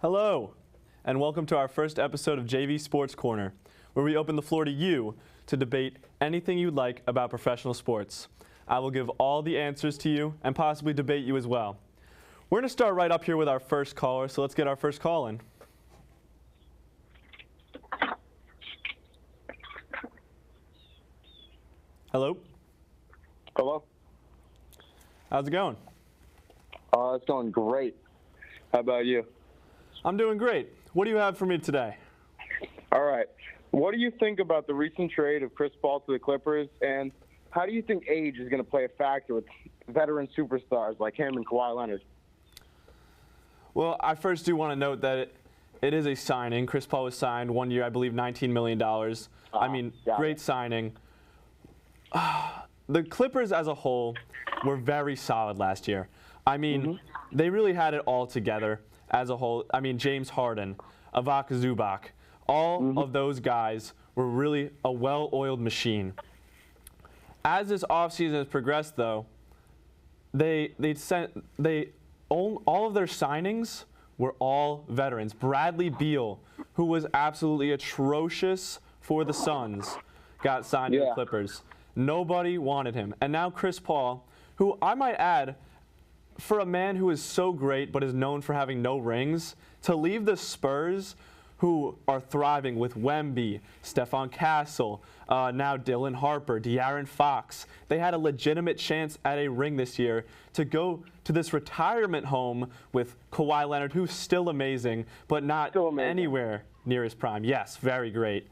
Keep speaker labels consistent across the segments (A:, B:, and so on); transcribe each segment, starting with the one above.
A: Hello, and welcome to our first episode of JV Sports Corner, where we open the floor to you to debate anything you'd like about professional sports. I will give all the answers to you and possibly debate you as well. We're going to start right up here with our first caller, so let's get our first call in. Hello?
B: Hello?
A: How's it going?
B: It's going great. How about you?
A: I'm doing great. What do you have for me today?
B: All right. What do you think about the recent trade of Chris Paul to the Clippers, and how do you think age is going to play a factor with veteran superstars like him and Kawhi Leonard?
A: Well, I first do want to note that it is a signing. Chris Paul was signed 1 year, I believe $19 million. Great signing. The Clippers as a whole were very solid last year. They really had it all together as a whole. James Harden, Ivica Zubac, all of those guys were really a well-oiled machine. As this offseason has progressed, though, all of their signings were all veterans. Bradley Beal, who was absolutely atrocious for the Suns, got signed to the Clippers. Nobody wanted him. And now Chris Paul, who I might add, for a man who is so great but is known for having no rings, to leave the Spurs, who are thriving with Wemby, Stephon Castle, now Dylan Harper, De'Aaron Fox. They had a legitimate chance at a ring this year to go to this retirement home with Kawhi Leonard, who's still amazing, but not anywhere near his prime. Yes, very great.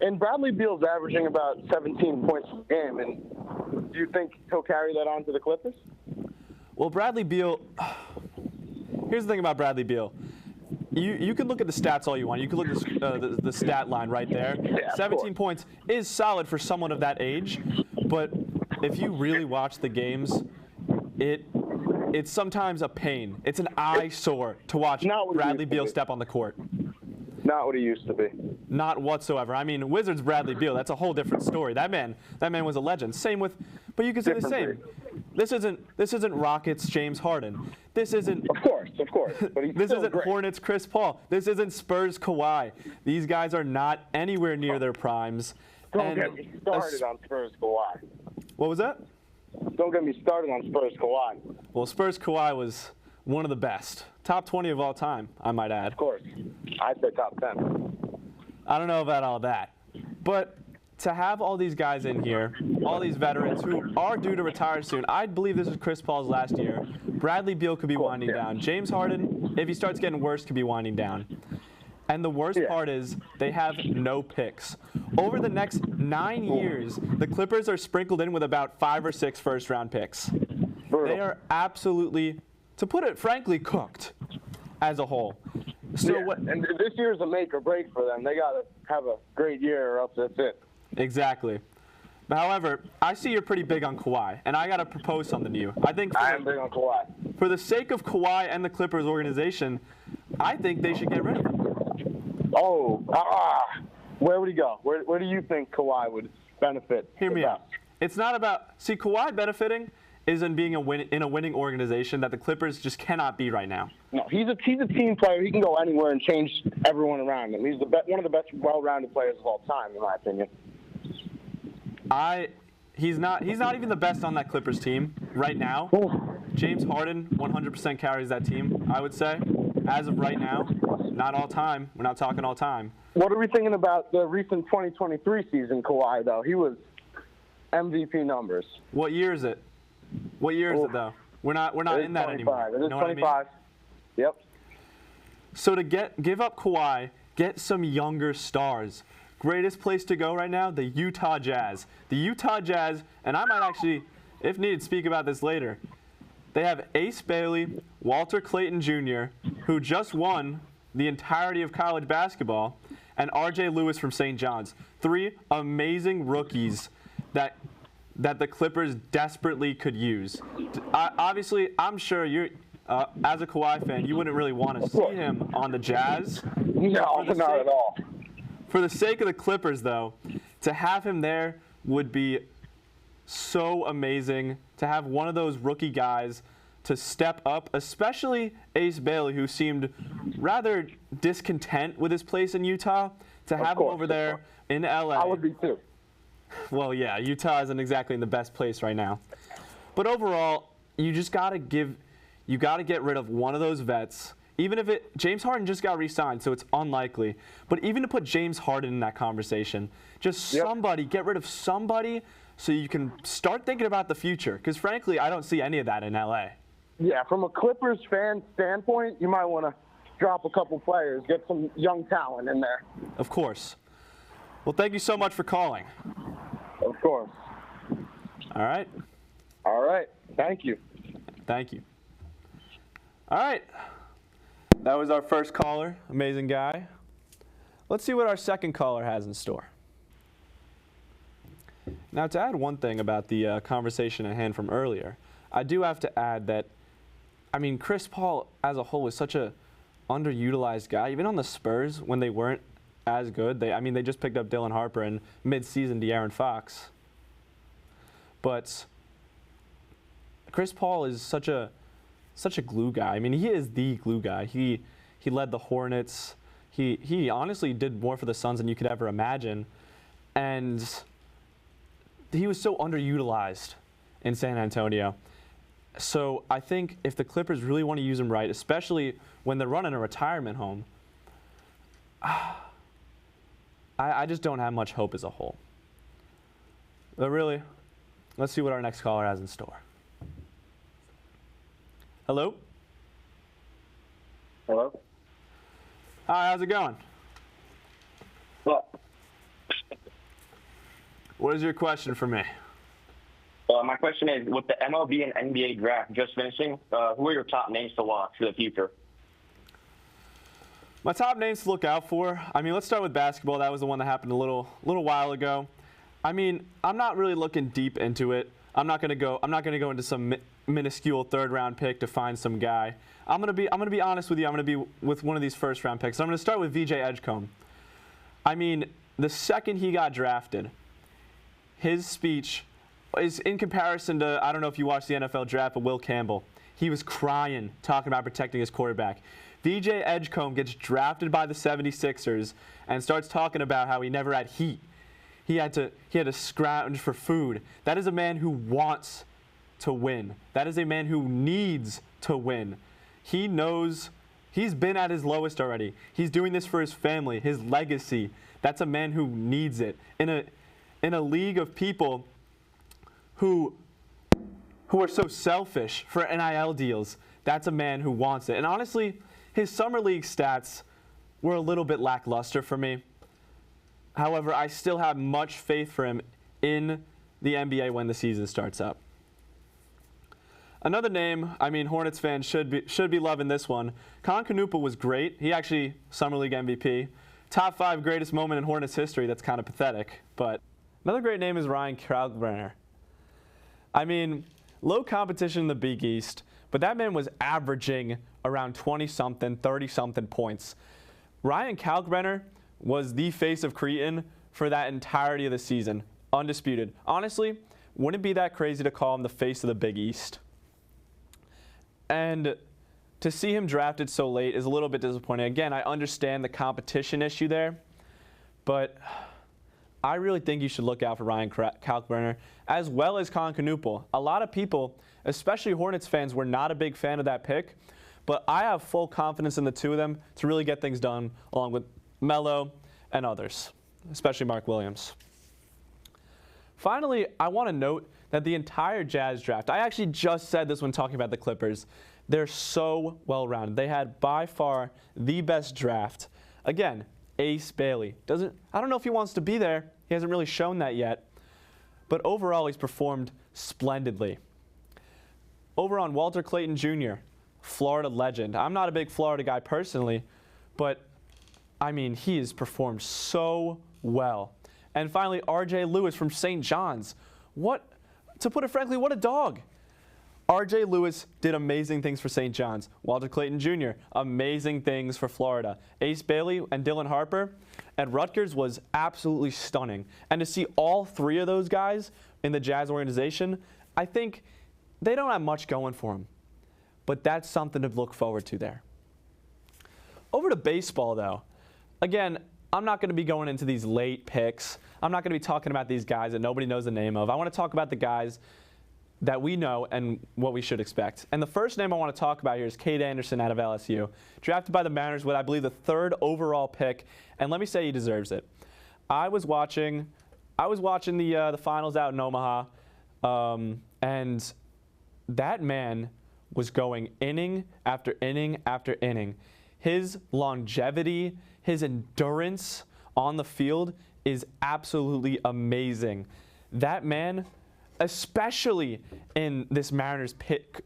B: And Bradley Beal's averaging about 17 points per game, and do you think he'll carry that on to the Clippers?
A: Well, Bradley Beal, here's the thing about Bradley Beal. You can look at the stats all you want. You can look at the stat line right there. 17 points is solid for someone of that age, but if you really watch the games, it's sometimes a pain. It's an eyesore to watch Bradley Beal step on the court.
B: Not what he used to be.
A: Not whatsoever. Wizards Bradley Beal, that's a whole different story. That man was a legend. Same with, but you can say the same. This isn't Rockets James Harden. This isn't. Of course.
B: But he's
A: this
B: still
A: isn't
B: great.
A: Hornets Chris Paul. This isn't Spurs Kawhi. These guys are not anywhere near their primes.
B: Don't get me started on Spurs Kawhi.
A: What was that?
B: Don't get me started on Spurs Kawhi.
A: Well, Spurs Kawhi was one of the best. Top 20 of all time, I might add.
B: Of course. I'd say top 10.
A: I don't know about all that. But to have all these guys in here, all these veterans who are due to retire soon, I believe this is Chris Paul's last year. Bradley Beal could be winding down. James Harden, if he starts getting worse, could be winding down. And the worst part is they have no picks. Over the next 9 years, the Clippers are sprinkled in with about 5 or 6 first-round picks. They are absolutely, to put it frankly, cooked as a whole. So
B: and this year's a make or break for them. They got to have a great year or else that's it.
A: Exactly. But however, I see you're pretty big on Kawhi, and I got to propose something to you. I am
B: big on Kawhi.
A: For the sake of Kawhi and the Clippers organization, I think they should get rid of him.
B: Where would he go? Where do you think Kawhi would benefit?
A: Hear me out. It's not about, Kawhi benefiting is in being in a winning organization that the Clippers just cannot be right now.
B: No, he's a team player. He can go anywhere and change everyone around him. He's one of the best well-rounded players of all time, in my opinion.
A: He's not even the best on that Clippers team right now. James Harden 100% carries that team, I would say. As of right now, not all time. We're not talking all time.
B: What are we thinking about the recent 2023 season, Kawhi, though? He was MVP numbers.
A: What year is it? What year is it, though? We're not in that
B: 25.
A: anymore.
B: It is 25.
A: I mean?
B: Yep.
A: So to give up Kawhi, get some younger stars. Greatest place to go right now, the Utah Jazz. The Utah Jazz, and I might actually, if needed, speak about this later. They have Ace Bailey, Walter Clayton Jr., who just won the entirety of college basketball, and R.J. Lewis from St. John's. 3 amazing rookies that the Clippers desperately could use. Obviously, I'm sure you're, as a Kawhi fan, you wouldn't really want to see him on the Jazz.
B: No, not at all.
A: For the sake of the Clippers, though, to have him there would be so amazing. To have one of those rookie guys to step up, especially Ace Bailey, who seemed rather discontent with his place in Utah, to have him over there in LA.
B: I would be too.
A: Well, yeah, Utah isn't exactly in the best place right now. But overall, you just got to get rid of one of those vets. Even if James Harden just got re-signed, so it's unlikely. But even to put James Harden in that conversation, just somebody, get rid of somebody so you can start thinking about the future. Because frankly, I don't see any of that in LA.
B: Yeah, from a Clippers fan standpoint, you might want to drop a couple players, get some young talent in there.
A: Of course. Well, thank you so much for calling.
B: Of course.
A: All right.
B: All right. Thank you.
A: Thank you. All right. That was our first caller. Amazing guy. Let's see what our second caller has in store. Now, to add one thing about the conversation at hand from earlier, I do have to add that, I mean, Chris Paul as a whole was such a underutilized guy. Even on the Spurs, when they weren't as good, they just picked up Dylan Harper and mid-season De'Aaron Fox. But Chris Paul is such a glue guy. I mean, he is the glue guy. He led the Hornets. He honestly did more for the Suns than you could ever imagine. And he was so underutilized in San Antonio. So I think if the Clippers really want to use him right, especially when they're running a retirement home, I just don't have much hope as a whole. But really, let's see what our next caller has in store. Hello?
C: Hello?
A: Hi, how's it going?
C: Well,
A: What is your question for me?
C: my question is, with the MLB and NBA draft just finishing, who are your top names to watch for the future?
A: My top names to look out for. I mean, let's start with basketball. That was the one that happened a little while ago. I mean, I'm not really looking deep into it. I'm not gonna go into some minuscule third-round pick to find some guy. I'm gonna be honest with you. I'm gonna be with one of these first-round picks. I'm gonna start with VJ Edgecombe. I mean, the second he got drafted, his speech is in comparison to, I don't know if you watched the NFL draft, but Will Campbell. He was crying, talking about protecting his quarterback. VJ Edgecombe gets drafted by the 76ers and starts talking about how he never had heat. He had to scrounge for food. That is a man who wants to win. That is a man who needs to win. He knows he's been at his lowest already. He's doing this for his family, his legacy. That's a man who needs it. In a league of people who are so selfish for NIL deals, that's a man who wants it. And honestly, his summer league stats were a little bit lackluster for me. However, I still have much faith for him in the NBA when the season starts up. Another name, I mean, Hornets fans should be loving this one. Canupa was great. He actually Summer League MVP. Top 5 greatest moment in Hornets history. That's kind of pathetic. But another great name is Ryan Kalkbrenner. I mean, low competition in the Big East, but that man was averaging around 20-something, 30-something points. Ryan Kalkbrenner was the face of Creighton for that entirety of the season. Undisputed. Honestly, wouldn't it be that crazy to call him the face of the Big East? And to see him drafted so late is a little bit disappointing. Again, I understand the competition issue there, but I really think you should look out for Ryan Kalkbrenner as well as Canupa. A lot of people, especially Hornets fans, were not a big fan of that pick, but I have full confidence in the two of them to really get things done, along with Melo and others, especially Mark Williams. Finally, I want to note that the entire Jazz draft, I actually just said this when talking about the Clippers, they're so well-rounded. They had by far the best draft. Again, Ace Bailey. I don't know if he wants to be there. He hasn't really shown that yet. But overall, he's performed splendidly. Over on Walter Clayton Jr., Florida legend. I'm not a big Florida guy personally, but I mean, he has performed so well. And finally, R.J. Lewis from St. John's. To put it frankly, what a dog. R.J. Lewis did amazing things for St. John's. Walter Clayton Jr., amazing things for Florida. Ace Bailey and Dylan Harper at Rutgers was absolutely stunning. And to see all three of those guys in the Jazz organization, I think they don't have much going for them. but that's something to look forward to there. Over to baseball, though. Again, I'm not going to be going into these late picks. I'm not going to be talking about these guys that nobody knows the name of. I want to talk about the guys that we know and what we should expect. And the first name I want to talk about here is Cade Anderson out of LSU, drafted by the Mariners with, I believe, the 3rd overall pick. And let me say he deserves it. I was watching the finals out in Omaha, and that man was going inning after inning after inning. His longevity, his endurance on the field is absolutely amazing. That man, especially in this Mariners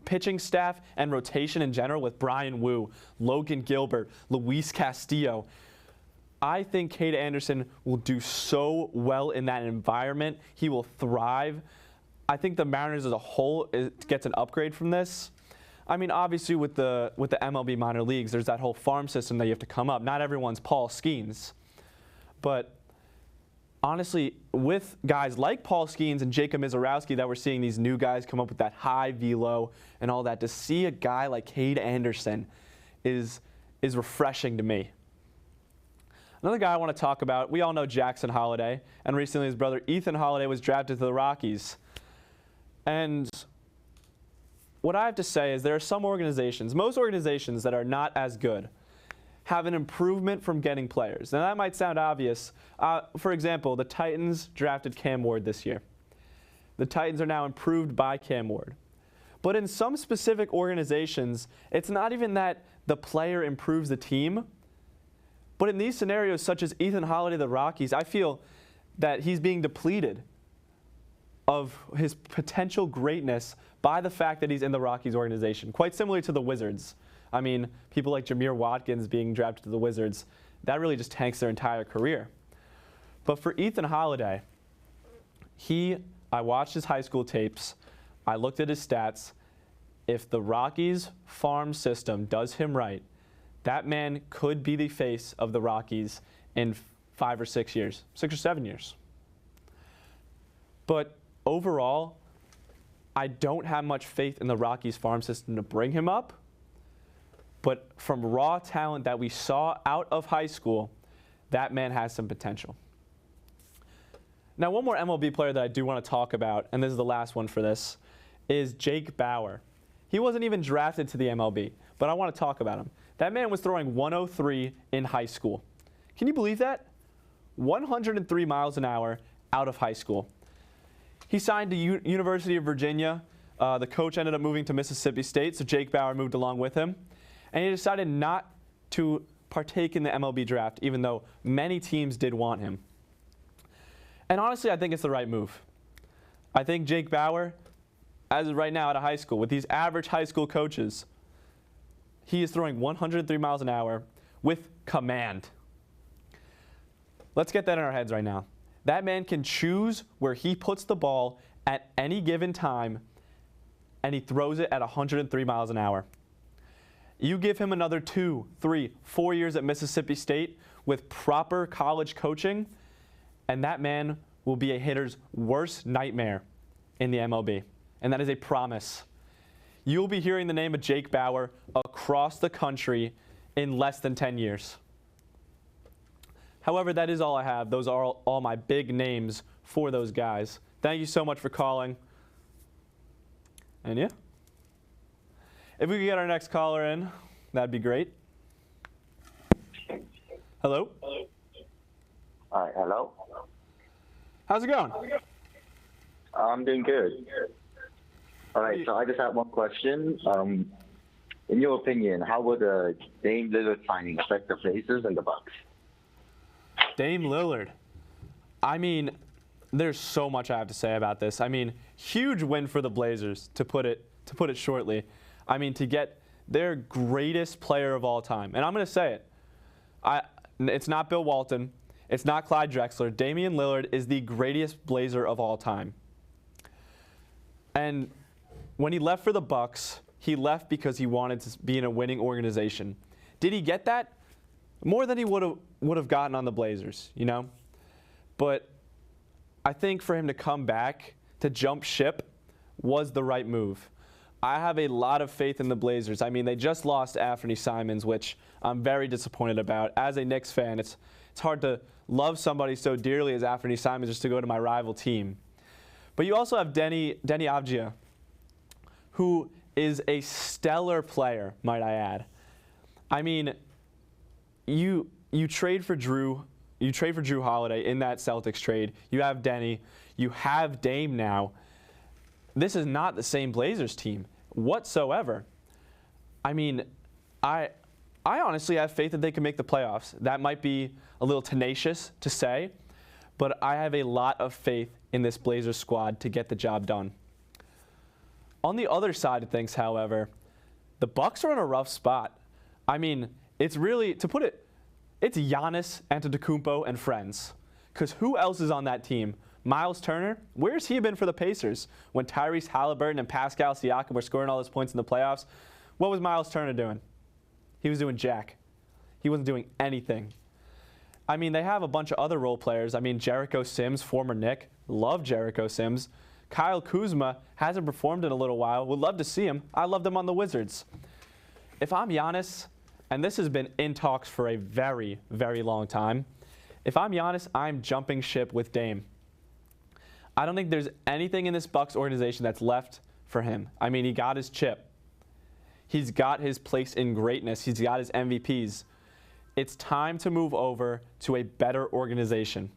A: pitching staff and rotation in general with Brian Wu, Logan Gilbert, Luis Castillo, I think Cade Anderson will do so well in that environment. He will thrive. I think the Mariners as a whole gets an upgrade from this. I mean, obviously with the MLB minor leagues, there's that whole farm system that you have to come up. Not everyone's Paul Skeens. But honestly, with guys like Paul Skeens and Jacob Mizorowski that we're seeing these new guys come up with that high velo and all that, to see a guy like Cade Anderson is refreshing to me. Another guy I want to talk about, we all know Jackson Holliday, and recently his brother Ethan Holliday was drafted to the Rockies. And what I have to say is there are some organizations, most organizations that are not as good, have an improvement from getting players. And that might sound obvious. For example, the Titans drafted Cam Ward this year. The Titans are now improved by Cam Ward. But in some specific organizations, it's not even that the player improves the team. But in these scenarios, such as Ethan Holliday, the Rockies, I feel that he's being depleted of his potential greatness by the fact that he's in the Rockies organization. Quite similar to the Wizards. I mean, people like Jameer Watkins being drafted to the Wizards, that really just tanks their entire career. But for Ethan Holliday, I watched his high school tapes. I looked at his stats. If the Rockies farm system does him right, that man could be the face of the Rockies in 5 or 6 years, 6 or 7 years. But overall, I don't have much faith in the Rockies farm system to bring him up. But from raw talent that we saw out of high school, that man has some potential. Now, one more MLB player that I do want to talk about, and this is the last one for this, is Jake Bauer. He wasn't even drafted to the MLB, but I want to talk about him. That man was throwing 103 in high school. Can you believe that? 103 miles an hour out of high school. He signed to University of Virginia. The coach ended up moving to Mississippi State, so Jake Bauer moved along with him. And he decided not to partake in the MLB draft, even though many teams did want him. And honestly, I think it's the right move. I think Jake Bauer, as of right now out of high school, with these average high school coaches, he is throwing 103 miles an hour with command. Let's get that in our heads right now. That man can choose where he puts the ball at any given time, and he throws it at 103 miles an hour. You give him another 2, 3, 4 years at Mississippi State with proper college coaching, and that man will be a hitter's worst nightmare in the MLB. And that is a promise. You'll be hearing the name of Jake Bauer across the country in less than 10 years. However, that is all I have. Those are all my big names for those guys. Thank you so much for calling. And yeah. If we could get our next caller in, that'd be great. Hello?
D: All right, hello.
A: How's it going?
D: I'm doing good. All right, so I just have one question. In your opinion, how would Dame Lillard signing affect the Blazers and the Bucks?
A: Dame Lillard. I mean, there's so much I have to say about this. I mean, huge win for the Blazers, to put it shortly. I mean, to get their greatest player of all time. And I'm going to say it. It's not Bill Walton. It's not Clyde Drexler. Damian Lillard is the greatest Blazer of all time. And when he left for the Bucks, he left because he wanted to be in a winning organization. Did he get that? More than he would have gotten on the Blazers, you know? But I think for him to come back, to jump ship, was the right move. I have a lot of faith in the Blazers. I mean, they just lost Anthony Simons, which I'm very disappointed about. As a Knicks fan, it's hard to love somebody so dearly as Anthony Simons just to go to my rival team. But you also have Deni Avdija, who is a stellar player, might I add. I mean, you trade for Drew Holiday in that Celtics trade. You have Deni. You have Dame now. This is not the same Blazers team whatsoever. I mean, I honestly have faith that they can make the playoffs. That might be a little tenacious to say, but I have a lot of faith in this Blazers squad to get the job done. On the other side of things, however, the Bucks are in a rough spot. I mean, it's really, to put it, it's Giannis Antetokounmpo and friends. Because who else is on that team? Miles Turner? Where's he been for the Pacers? When Tyrese Halliburton and Pascal Siakam were scoring all those points in the playoffs, what was Miles Turner doing? He was doing jack. He wasn't doing anything. I mean, they have a bunch of other role players. I mean, Jericho Sims, former Knick. Love Jericho Sims. Kyle Kuzma hasn't performed in a little while. Would love to see him. I loved him on the Wizards. If I'm Giannis, and this has been in talks for a very, very long time, if I'm Giannis, I'm jumping ship with Dame. I don't think there's anything in this Bucks organization that's left for him. I mean, he got his chip. He's got his place in greatness. He's got his MVPs. It's time to move over to a better organization.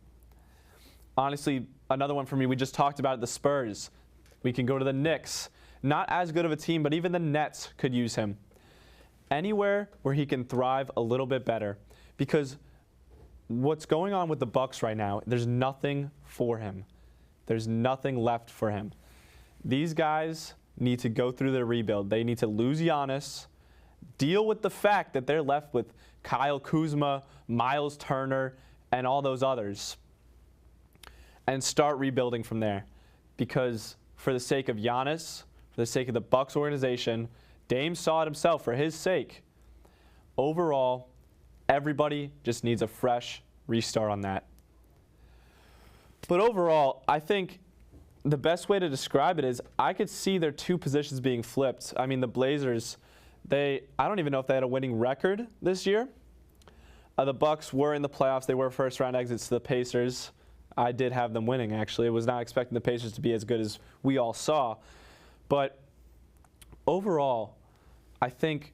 A: Honestly, another one for me, we just talked about it, the Spurs. We can go to the Knicks. Not as good of a team, but even the Nets could use him. Anywhere where he can thrive a little bit better. Because what's going on with the Bucks right now, there's nothing for him. There's nothing left for him. These guys need to go through their rebuild. They need to lose Giannis, deal with the fact that they're left with Kyle Kuzma, Miles Turner, and all those others, and start rebuilding from there. Because for the sake of Giannis, for the sake of the Bucks organization, Dame saw it himself for his sake. Overall, everybody just needs a fresh restart on that. But overall, I think the best way to describe it is I could see their two positions being flipped. I mean, the Blazers, I don't even know if they had a winning record this year. The Bucks were in the playoffs. They were first-round exits to the Pacers. I did have them winning, actually. I was not expecting the Pacers to be as good as we all saw. But overall, I think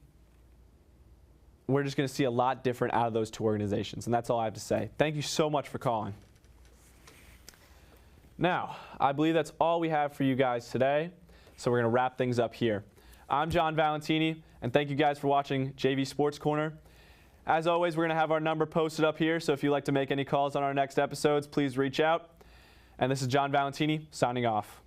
A: we're just going to see a lot different out of those two organizations. And that's all I have to say. Thank you so much for calling. Now, I believe that's all we have for you guys today. So we're going to wrap things up here. I'm Jon Valentini, and thank you guys for watching JV Sports Corner. As always, we're going to have our number posted up here, so if you'd like to make any calls on our next episodes, please reach out. And this is Jon Valentini signing off.